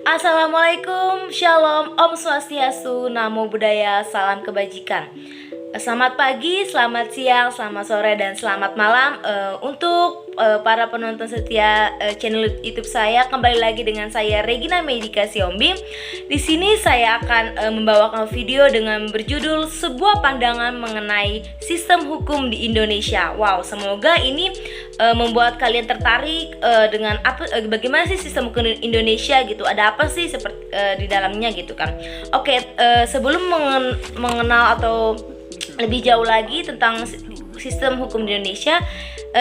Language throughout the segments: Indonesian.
Assalamualaikum, Shalom, Om Swastiastu, Namo Buddhaya, Salam Kebajikan. Selamat pagi, selamat siang, selamat sore, dan selamat malam untuk para penonton setia channel YouTube saya. Kembali lagi dengan saya Regina Medika Siombing. Di sini saya akan membawakan video dengan berjudul sebuah pandangan mengenai sistem hukum di Indonesia. Wow, semoga ini membuat kalian tertarik dengan bagaimana sih sistem hukum Indonesia gitu. Ada apa sih seperti di dalamnya gitu kan. Oke, sebelum mengenal atau lebih jauh lagi tentang sistem hukum di Indonesia,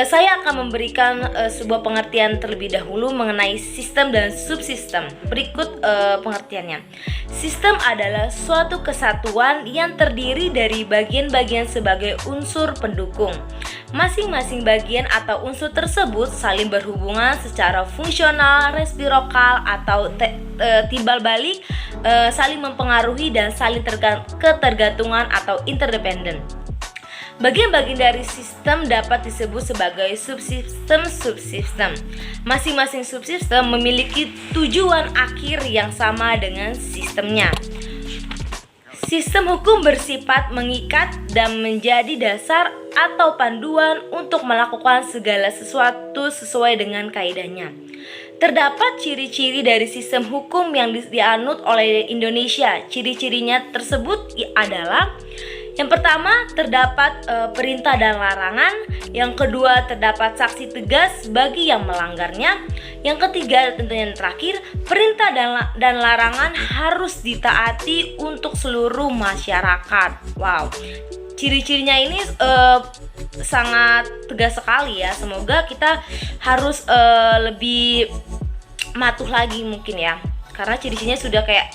saya akan memberikan sebuah pengertian terlebih dahulu mengenai sistem dan subsistem. Berikut pengertiannya. Sistem adalah suatu kesatuan yang terdiri dari bagian-bagian sebagai unsur pendukung. Masing-masing bagian atau unsur tersebut saling berhubungan secara fungsional, resiprokal atau timbal balik, saling mempengaruhi dan saling ketergantungan atau interdependen. Bagian-bagian dari sistem dapat disebut sebagai subsistem. Masing-masing subsistem memiliki tujuan akhir yang sama dengan sistemnya. Sistem hukum bersifat mengikat dan menjadi dasar atau panduan untuk melakukan segala sesuatu sesuai dengan kaidahnya. Terdapat ciri-ciri dari sistem hukum yang dianut oleh Indonesia. Ciri-cirinya tersebut adalah: yang pertama, terdapat perintah dan larangan. Yang kedua, terdapat sanksi tegas bagi yang melanggarnya. Yang ketiga, tentunya yang terakhir, perintah dan larangan harus ditaati untuk seluruh masyarakat. Wow, ciri-cirinya ini sangat tegas sekali ya. Semoga kita harus lebih matuh lagi mungkin ya, karena ciri-cirinya sudah kayak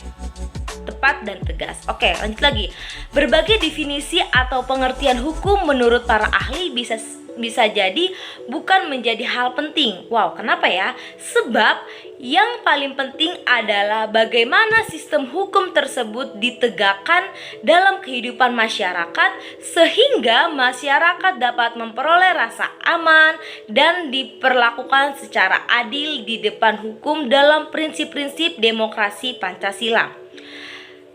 tepat dan tegas. Oke, lanjut lagi. Berbagai definisi atau pengertian hukum menurut para ahli bisa jadi bukan menjadi hal penting. Wow, kenapa ya? Sebab yang paling penting adalah bagaimana sistem hukum tersebut ditegakkan dalam kehidupan masyarakat sehingga masyarakat dapat memperoleh rasa aman dan diperlakukan secara adil di depan hukum dalam prinsip-prinsip demokrasi Pancasila.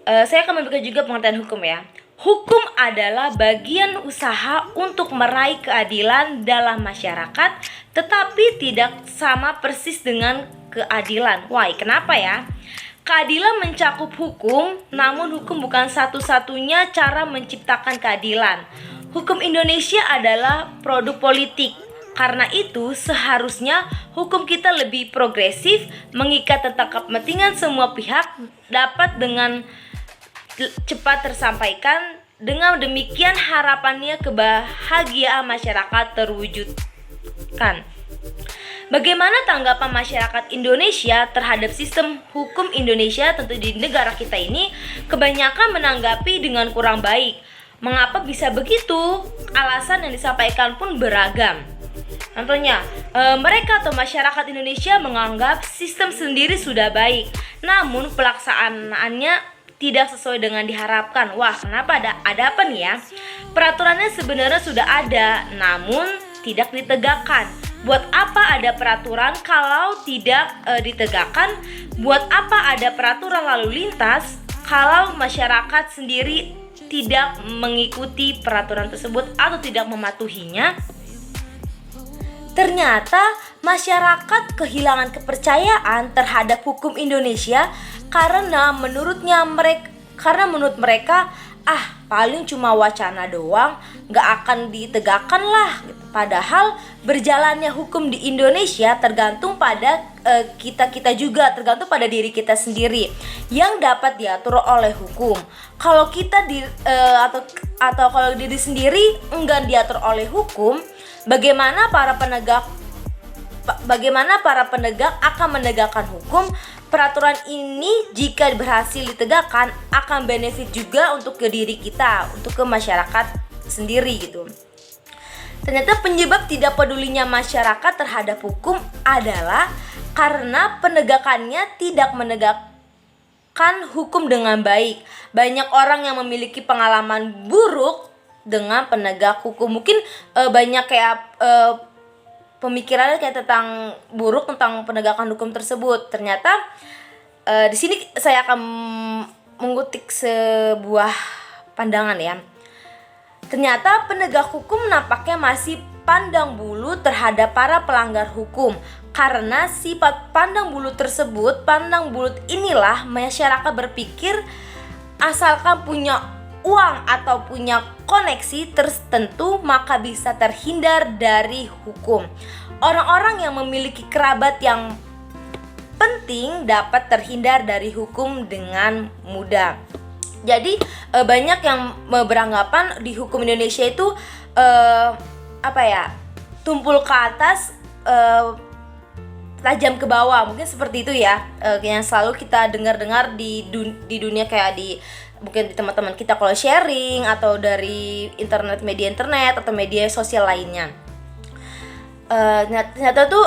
Saya akan memberikan juga pengertian hukum ya. Hukum adalah bagian usaha untuk meraih keadilan dalam masyarakat, tetapi tidak sama persis dengan keadilan. Why? Kenapa ya? Keadilan mencakup hukum, namun hukum bukan satu-satunya cara menciptakan keadilan. Hukum Indonesia adalah produk politik. Karena itu, seharusnya hukum kita lebih progresif, mengikat tentang kepentingan semua pihak, dapat dengan cepat tersampaikan. Dengan demikian harapannya kebahagiaan masyarakat terwujudkan. Bagaimana tanggapan masyarakat Indonesia terhadap sistem hukum Indonesia? Tentu di negara kita ini kebanyakan menanggapi dengan kurang baik. Mengapa bisa begitu? Alasan yang disampaikan pun beragam. Contohnya, mereka atau masyarakat Indonesia menganggap sistem sendiri sudah baik, namun pelaksanaannya tidak sesuai dengan diharapkan. Wah, kenapa ada apa nih ya? Peraturannya sebenarnya sudah ada, namun tidak ditegakkan. Buat apa ada peraturan kalau tidak ditegakkan? Buat apa ada peraturan lalu lintas kalau masyarakat sendiri tidak mengikuti peraturan tersebut atau tidak mematuhinya? Ternyata masyarakat kehilangan kepercayaan terhadap hukum Indonesia karena menurut mereka paling cuma wacana doang, gak akan ditegakkan lah gitu. Padahal berjalannya hukum di Indonesia tergantung pada kita juga, tergantung pada diri kita sendiri yang dapat diatur oleh hukum. Kalau kita atau kalau diri sendiri enggak diatur oleh hukum, bagaimana para penegak akan menegakkan hukum? Peraturan ini jika berhasil ditegakkan akan benefit juga untuk ke diri kita, untuk ke masyarakat sendiri gitu. Ternyata penyebab tidak pedulinya masyarakat terhadap hukum adalah karena penegakannya tidak menegakkan hukum dengan baik. Banyak orang yang memiliki pengalaman buruk dengan penegak hukum. Mungkin banyak kayak pemikirannya kayak buruk tentang penegakan hukum tersebut. Ternyata Di sini saya akan mengutip sebuah pandangan ya. Ternyata penegak hukum nampaknya masih pandang bulu terhadap para pelanggar hukum. Karena sifat pandang bulu tersebut, pandang bulu inilah masyarakat berpikir asalkan punya uang atau punya koneksi tertentu maka bisa terhindar dari hukum. Orang-orang yang memiliki kerabat yang penting dapat terhindar dari hukum dengan mudah. Jadi banyak yang beranggapan di hukum Indonesia itu tumpul ke atas, tajam ke bawah, mungkin seperti itu ya, yang selalu kita dengar-dengar di dunia, kayak mungkin di teman-teman kita kalau sharing atau dari media internet atau media sosial lainnya. Ternyata tuh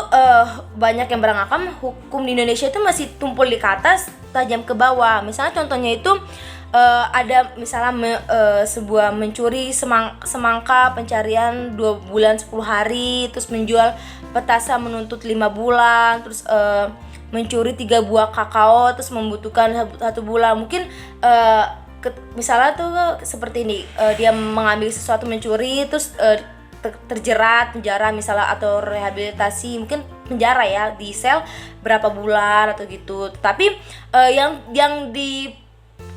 banyak yang beranggapan hukum di Indonesia itu masih tumpul di atas, tajam ke bawah. Misalnya contohnya itu ada misalnya sebuah mencuri semangka pencarian 2 bulan 10 hari, terus menjual petasan menuntut 5 bulan, terus mencuri 3 buah kakao terus membutuhkan 1 bulan. Mungkin misalnya tuh seperti ini, dia mengambil sesuatu, mencuri, terus terjerat penjara misalnya, atau rehabilitasi, mungkin penjara ya, di sel berapa bulan atau gitu. Tapi yang di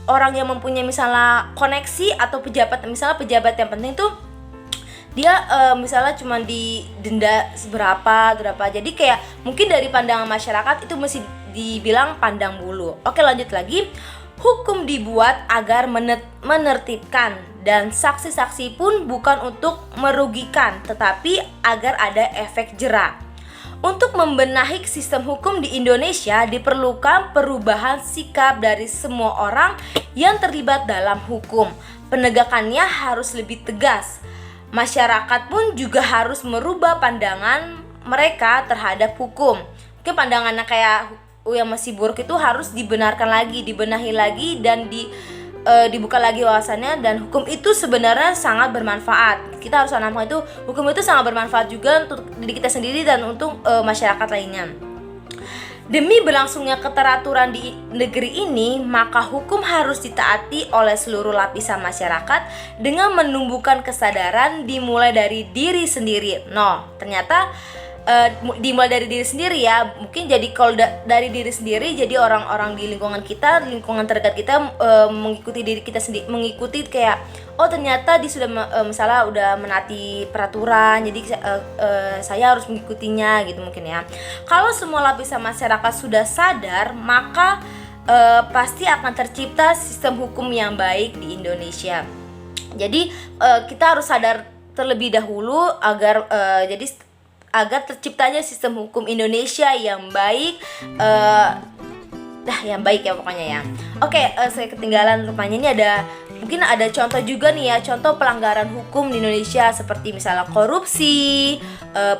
orang yang mempunyai misalnya koneksi atau pejabat yang penting tuh dia misalnya cuma didenda berapa. Jadi kayak mungkin dari pandangan masyarakat itu mesti dibilang pandang bulu. Oke, lanjut lagi. Hukum dibuat agar menertibkan, dan saksi-saksi pun bukan untuk merugikan, tetapi agar ada efek jera. Untuk membenahi sistem hukum di Indonesia diperlukan perubahan sikap dari semua orang yang terlibat dalam hukum. Penegakannya harus lebih tegas. Masyarakat pun juga harus merubah pandangan mereka terhadap hukum. Mungkin pandangannya kayak yang masih buruk itu harus dibenarkan lagi, dibenahi lagi, dan dibuka lagi wawasannya. Dan hukum itu sebenarnya sangat bermanfaat. Kita harus paham itu hukum itu sangat bermanfaat juga untuk diri kita sendiri dan untuk masyarakat lainnya. Demi berlangsungnya keteraturan di negeri ini, maka hukum harus ditaati oleh seluruh lapisan masyarakat dengan menumbuhkan kesadaran dimulai dari diri sendiri. Ternyata dimulai dari diri sendiri ya. Mungkin jadi kalau dari diri sendiri, jadi orang-orang di lingkungan kita, lingkungan terdekat kita mengikuti diri kita sendiri, mengikuti kayak ternyata dia sudah misalnya udah menaati peraturan, jadi saya harus mengikutinya gitu mungkin ya. Kalau semua lapisan masyarakat sudah sadar, maka pasti akan tercipta sistem hukum yang baik di Indonesia. Jadi kita harus sadar terlebih dahulu agar terciptanya sistem hukum Indonesia yang baik, yang baik ya pokoknya ya. Oke, saya ketinggalan rupanya ini mungkin ada contoh juga nih ya, contoh pelanggaran hukum di Indonesia seperti misalnya korupsi,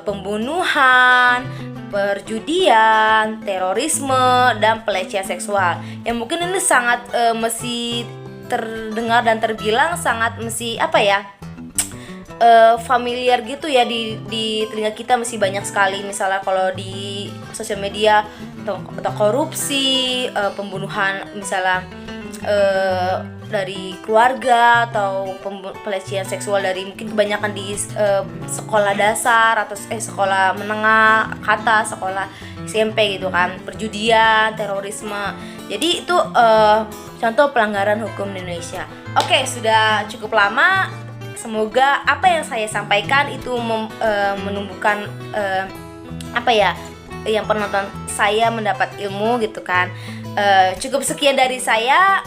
pembunuhan, perjudian, terorisme, dan pelecehan seksual. Yang mungkin ini sangat mesti terdengar dan terbilang sangat mesti familiar gitu ya, di telinga kita masih banyak sekali. Misalnya kalau di sosial media atau korupsi, pembunuhan misalnya dari keluarga, atau pelecehan seksual dari mungkin kebanyakan di sekolah dasar atau sekolah menengah ke atas, sekolah SMP gitu kan, perjudian, terorisme. Jadi itu contoh pelanggaran hukum di Indonesia. Oke, sudah cukup lama. Semoga apa yang saya sampaikan itu menumbuhkan yang penonton saya mendapat ilmu gitu kan. Cukup sekian dari saya.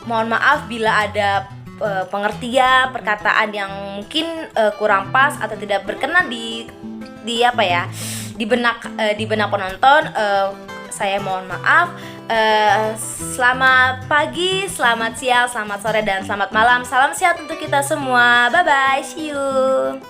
Mohon maaf bila ada pengertian perkataan yang mungkin kurang pas atau tidak berkenan di benak penonton. Saya mohon maaf. Selamat pagi, selamat siang, selamat sore, dan selamat malam. Salam sehat untuk kita semua. Bye bye, see you.